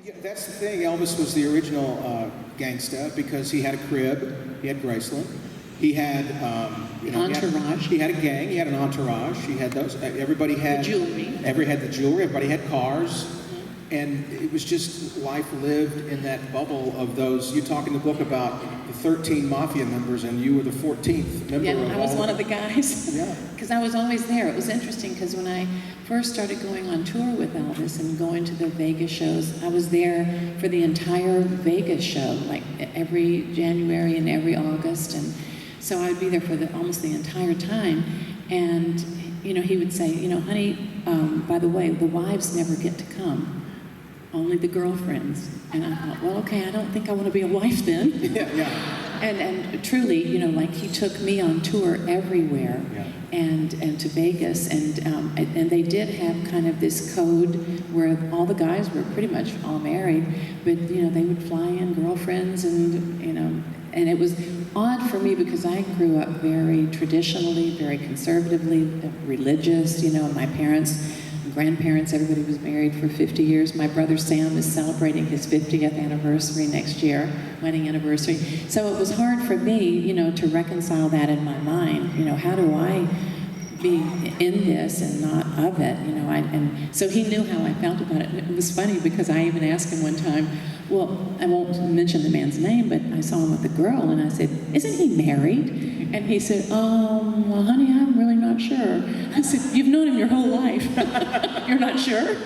Yeah, that's the thing. Elvis was the original gangsta because he had a crib, he had Graceland, he had entourage. He had a gang, he had an entourage. He had those. Everybody had the jewelry. Everybody had cars, and it was just life lived in that bubble of those. You talk in the book about the 13 mafia members, and you were the 14th member. Yeah, I was one of the guys. Yeah, because I was always there. It was interesting because when I first started going on tour with Elvis and going to the Vegas shows, I was there for the entire Vegas show, like every January and every August, and so I would be there for almost the entire time. And he would say, honey, by the way, the wives never get to come, only the girlfriends. And I thought, well, okay, I don't think I want to be a wife then. yeah. And truly, like he took me on tour everywhere, and to Vegas, and they did have kind of this code where all the guys were pretty much all married, but they would fly in girlfriends, and it was odd for me because I grew up very traditionally, very conservatively, religious. My parents, grandparents, everybody was married for 50 years. My brother Sam is celebrating his 50th anniversary next year, wedding anniversary. So it was hard for me, to reconcile that in my mind. How do I be in this and not of it? And so he knew how I felt about it. And it was funny because I even asked him one time, well, I won't mention the man's name, but I saw him with a girl, and I said, isn't he married? And he said, well, honey, I'm really not sure. I said, you've known him your whole life. You're not sure?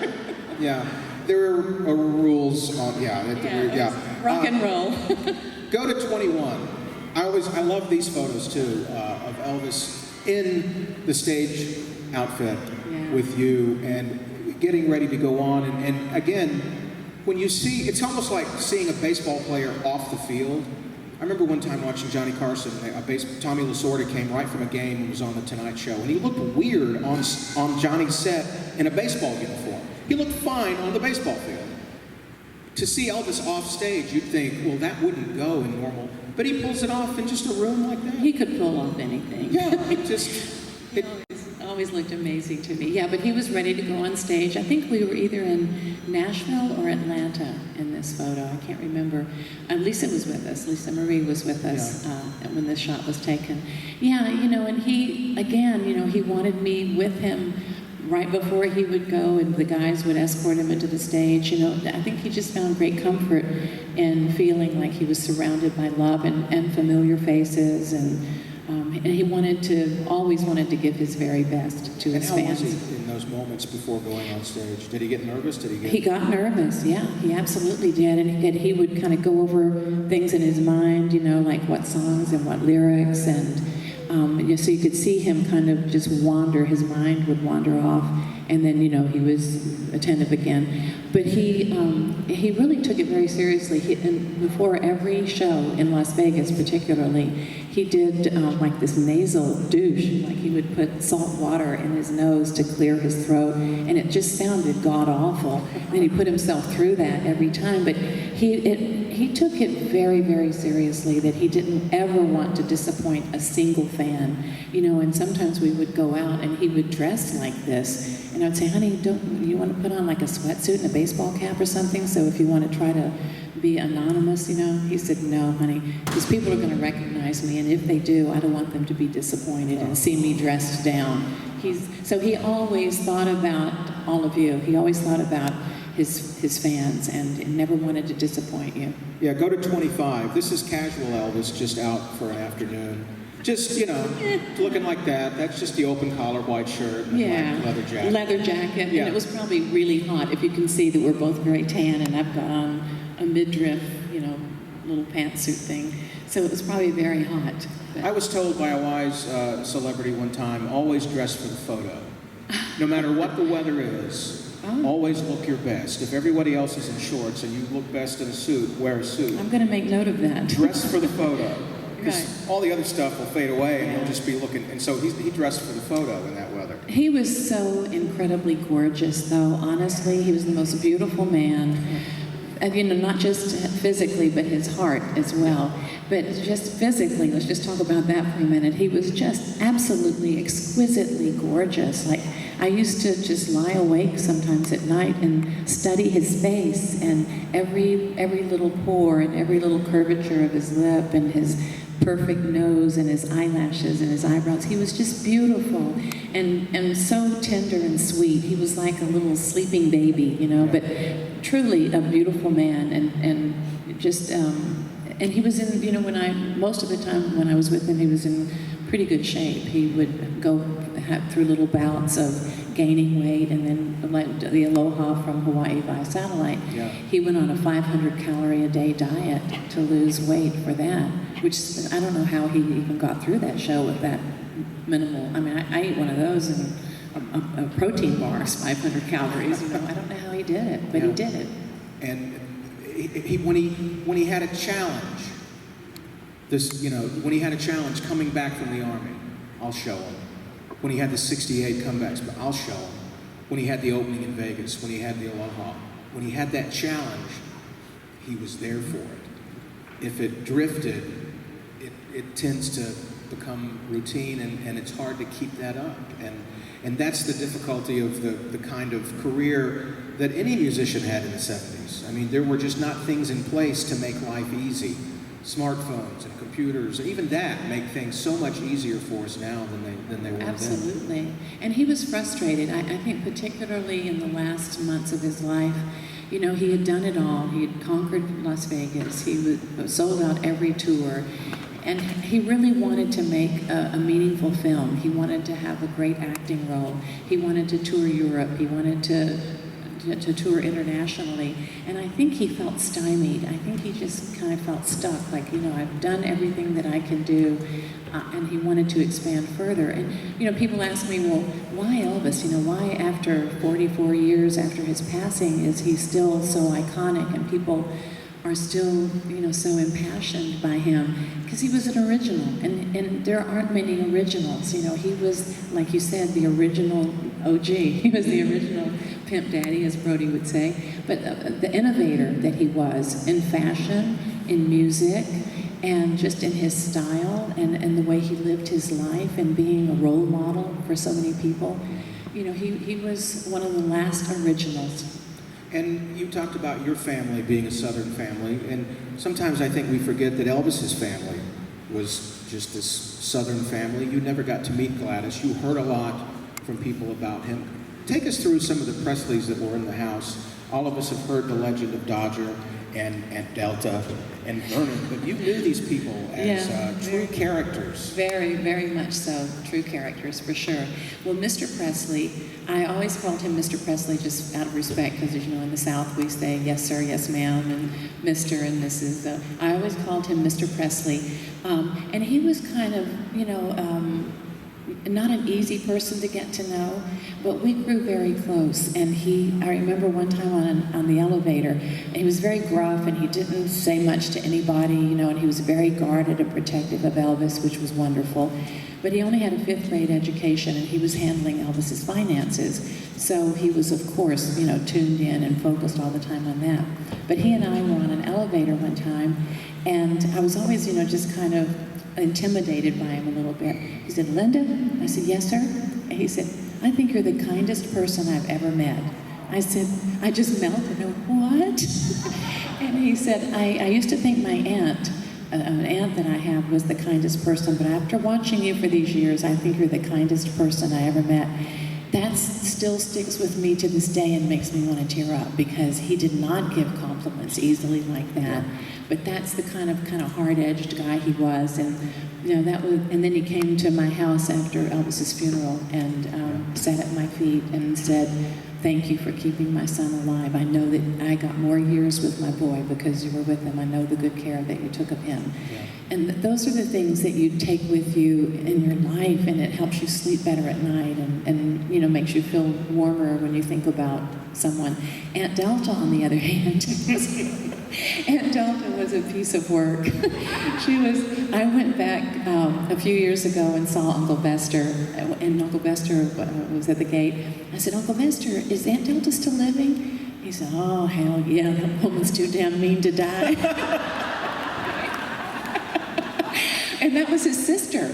Yeah, there are rules on, rock and roll. Go to 21. I love these photos too, of Elvis in the stage outfit with you and getting ready to go on. And again, when you see, it's almost like seeing a baseball player off the field. I remember one time watching Johnny Carson, Tommy Lasorda came right from a game and was on The Tonight Show, and he looked weird on Johnny's set in a baseball uniform. He looked fine on the baseball field. To see Elvis off stage, you'd think, well, that wouldn't go in normal, but he pulls it off in just a room like that. He could pull off anything. Yeah, It always looked amazing to me. Yeah, but he was ready to go on stage. I think we were either in Nashville or Atlanta in this photo. I can't remember. Lisa was with us. Lisa Marie was with us when this shot was taken. Yeah, and he, again, he wanted me with him right before he would go, and the guys would escort him into the stage. I think he just found great comfort in feeling like he was surrounded by love and familiar faces, and he always wanted to give his very best to his fans. How was he in those moments before going on stage? Did he get nervous? He got nervous, yeah. He absolutely did. And he would kind of go over things in his mind, like what songs and what lyrics. And so you could see him kind of just wander. His mind would wander off. And then, he was attentive again. But he really took it very seriously. And before every show in Las Vegas particularly, he did like this nasal douche. Like he would put salt water in his nose to clear his throat. And it just sounded god-awful. And he put himself through that every time. But he took it very, very seriously, that he didn't ever want to disappoint a single fan. And sometimes we would go out and he would dress like this. And I'd say, honey, don't you want to put on like a sweatsuit and a baseball cap or something? So if you want to try to be anonymous, He said, no, honey, because people are going to recognize me. And if they do, I don't want them to be disappointed and see me dressed down. So he always thought about all of you. He always thought about his fans and never wanted to disappoint you. Yeah, go to 25. This is casual Elvis, just out for an afternoon. Just, looking like that. That's just the open collar white shirt and white leather jacket. Leather jacket. Yeah. And it was probably really hot. If you can see that we're both very tan, and I've got on a midriff, little pantsuit thing. So it was probably very hot. But I was told by a wise celebrity one time, always dress for the photo. No matter what the weather is, always look your best. If everybody else is in shorts and you look best in a suit, wear a suit. I'm going to make note of that. Dress for the photo. Because all the other stuff will fade away and he'll just be looking. And so he dressed for the photo in that weather. He was so incredibly gorgeous, though. Honestly, he was the most beautiful man. And, not just physically, but his heart as well. But just physically, let's just talk about that for a minute. He was just absolutely exquisitely gorgeous. Like, I used to just lie awake sometimes at night and study his face and every little pore and every little curvature of his lip and his perfect nose and his eyelashes and his eyebrows. He was just beautiful and so tender and sweet. He was like a little sleeping baby, you know, but truly a beautiful man and just, and he was in, you know, most of the time when I was with him, he was in pretty good shape. He would go through little bouts of gaining weight, and then like the Aloha from Hawaii via satellite, he went on a 500 calorie a day diet to lose weight for that, which I don't know how he even got through that show with that minimal. I mean, I ate one of those and a protein bar is 500 calories. You know, I don't know how he did it, but he did it. And when he had a challenge, when he had a challenge coming back from the Army, I'll show him. When he had the 68 comebacks, but I'll show him. When he had the opening in Vegas, when he had the Aloha, when he had that challenge, he was there for it. If it drifted, it tends to become routine, and it's hard to keep that up. And that's the difficulty of the kind of career that any musician had in the 70s. I mean, there were just not things in place to make life easy. Smartphones and computers, and even that make things so much easier for us now than they were then. Absolutely. And he was frustrated. I think particularly in the last months of his life, you know, he had done it all. He had conquered Las Vegas. He sold out every tour. And he really wanted to make a meaningful film. He wanted to have a great acting role. He wanted to tour Europe. He wanted to tour internationally. And I think he felt stymied. I think he just kind of felt stuck, like, you know, I've done everything that I can do, and he wanted to expand further. And, you know, people ask me, well, why Elvis? You know, why after 44 years after his passing is he still so iconic and people are still, you know, so impassioned by him? Because he was an original, and there aren't many originals. You know, he was, like you said, the original OG. He was the original Pimp Daddy, as Brody would say. But the innovator that he was in fashion, in music, and just in his style, and the way he lived his life, and being a role model for so many people. You know, he was one of the last originals. And you talked about your family being a Southern family, and sometimes I think we forget that Elvis's family was just this Southern family. You never got to meet Gladys. You heard a lot from people about him. Take us through some of the Presleys that were in the house. All of us have heard the legend of Dodger and Delta and Vernon, but you knew these people as true characters. Very, very much so. True characters, for sure. Well, Mr. Presley, I always called him Mr. Presley just out of respect, because, as you know, in the South we say yes sir, yes ma'am, and Mr. and Mrs. I always called him Mr. Presley. And he was kind of, you know, not an easy person to get to know, but we grew very close. And I remember one time on the elevator, he was very gruff and he didn't say much to anybody, you know, and he was very guarded and protective of Elvis, which was wonderful. But he only had a 5th grade education, and he was handling Elvis's finances. So he was, of course, you know, tuned in and focused all the time on that. But he and I were on an elevator one time, and I was always, you know, just kind of intimidated by him a little bit. He said, "Linda?" I said, "Yes, sir." And he said, "I think you're the kindest person I've ever met." I said, I just melted. I went, "What?" And he said, I used to think my aunt, an aunt that I have, was the kindest person, but after watching you for these years, I think you're the kindest person I ever met. That still sticks with me to this day and makes me want to tear up, because he did not give compliments easily like that. But that's the kind of hard-edged guy he was, and you know, that was. And then he came to my house after Elvis's funeral and sat at my feet and said, "Thank you for keeping my son alive. I know that I got more years with my boy because you were with him. I know the good care that you took of him." Yeah. And those are the things that you take with you in your life, and it helps you sleep better at night, and you know, makes you feel warmer when you think about someone. Aunt Delta, on the other hand, Aunt Delta was a piece of work. I went back a few years ago and saw Uncle Bester, and Uncle Bester was at the gate. I said, "Uncle Bester, is Aunt Delta still living?" He said, "Oh, hell yeah, that woman's too damn mean to die." And that was his sister.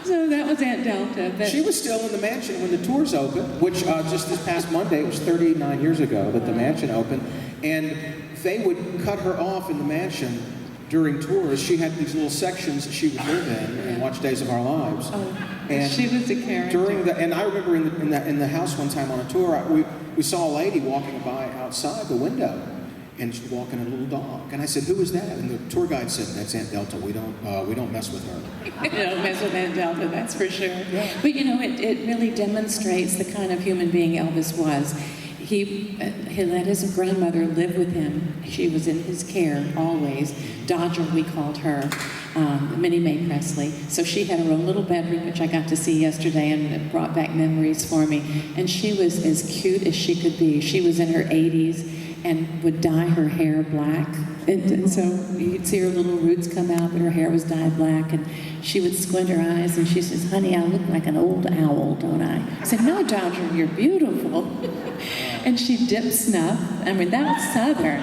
So that that was Aunt Delta. But She was still in the mansion when the tours opened, which just this past Monday, it was 39 years ago that the mansion opened, and they would cut her off in the mansion during tours. She had these little sections that she would live in and watch Days of Our Lives. And she was a character. And I remember in the house one time on a tour, we saw a lady walking by outside the window, and she's walking a little dog. And I said, "Who is that?" And the tour guide said, "That's Aunt Delta. We don't mess with her." You don't mess with Aunt Delta, that's for sure. Yeah. But it really demonstrates the kind of human being Elvis was. He let his grandmother live with him. She was in his care always. Dodger, we called her, Minnie Mae Presley. So she had her own little bedroom, which I got to see yesterday, and it brought back memories for me. And she was as cute as she could be. She was in her 80s and would dye her hair black. And so you'd see her little roots come out, but her hair was dyed black. And she would squint her eyes, and she says, "Honey, I look like an old owl, don't I?" I said, "No, Dodger, you're beautiful." And she dipped snuff. I mean, that was Southern.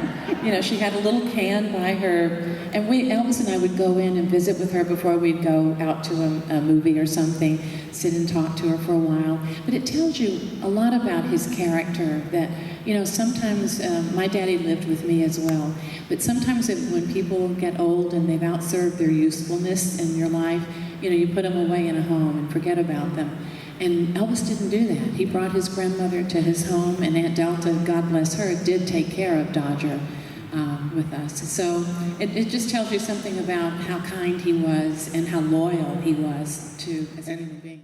She had a little can by her. And Elvis and I would go in and visit with her before we'd go out to a movie or something, sit and talk to her for a while. But it tells you a lot about his character that, sometimes my daddy lived with me as well. But sometimes when people get old and they've outserved their usefulness in your life, you put them away in a home and forget about them. And Elvis didn't do that. He brought his grandmother to his home, and Aunt Delta, God bless her, did take care of Dodger with us. So it just tells you something about how kind he was and how loyal he was to as a human being.